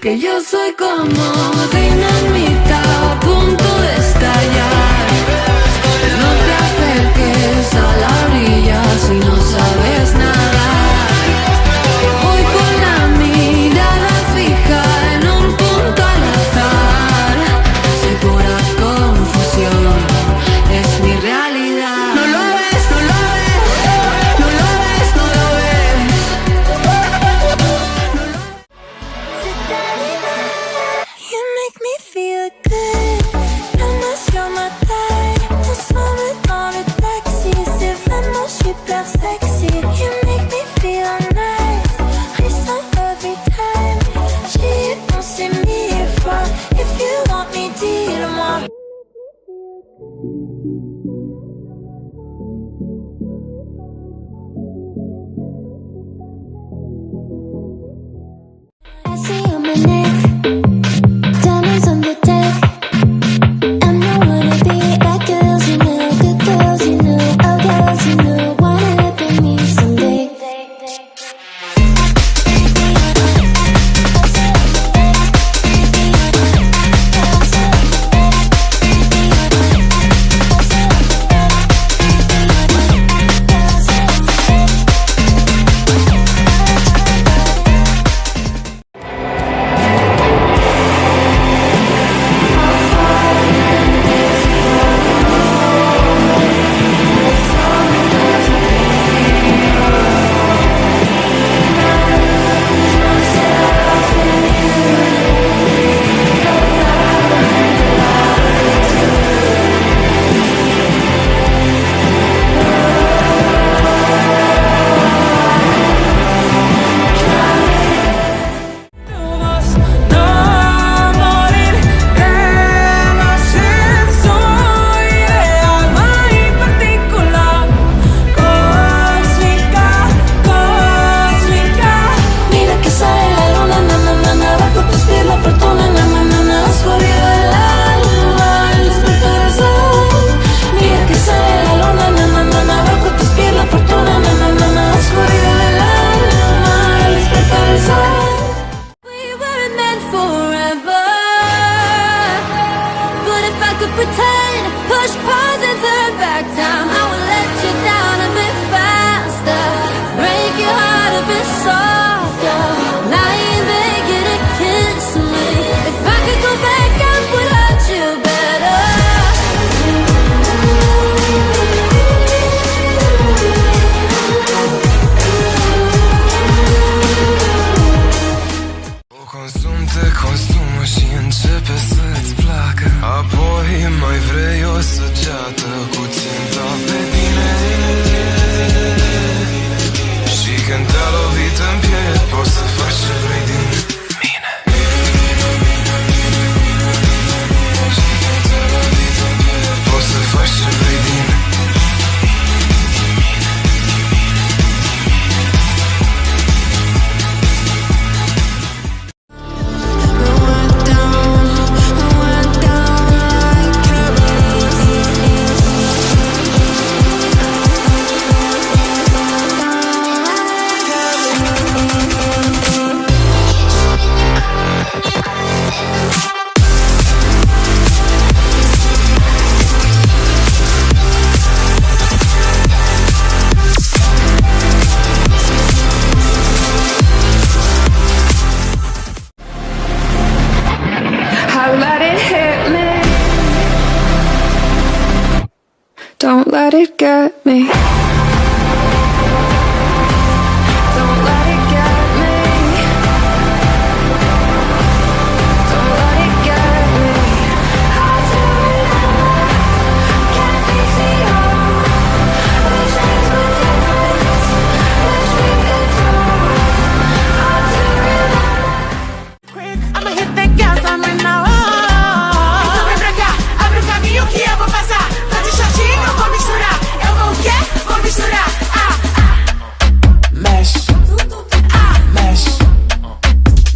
que yo soy como dinamita a punto de estallar. No te acerques a la orilla si no sabes nadar. Voy con la mirada fija en un punto al azar. Soy pura confusión, es mi realidad. No lo ves, no lo ves, no lo ves, no lo ves. You make me feel good. Promise you're my type. On se met dans le taxi. C'est vraiment super sexy. You make me feel nice. Ressens every time. J'y ai pensé 1000 fois. If you want me, dis-le-moi. I see on my neck. Diamonds on the deck. I'm the wanna be bad girls, you know, good girls, you know, oh girls, you know, wanna be me someday. Pretend, push pause and turn back time. I will let you down a bit faster, break your heart a bit softer. Lying begging to kiss me. If I could go back, I would hurt you better. O consum te consumă și începe să-ți placă. Apoi mai vrei o săgeată cu ținta pe tine. Și când te-a lovit în piept, poți să faci ce vrei din mine. Și când te-a lovit în piept, poți să faci ce vrei din mine. Let it hit me. Don't let it get me. Don't let it get me. Don't let it get me. I'll do it all. Can't face it all. Wish things were different. Wish we could talk. I'll do it all. Quick, I'ma hit that gas, I'm in now. Então vem pra cá, abre o caminho que eu vou passar. Tô de shortinho, vou misturar. Eu vou o quê? Vou misturar. Mexe, mexe,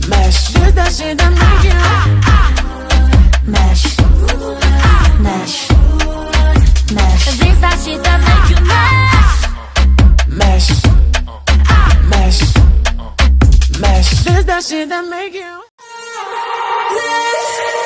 mexe. Desde a gente da mídia. Mexe, mexe, mexe. Desde a gente da mídia. Mexe, mexe, mexe. Desde a gente da mídia. this.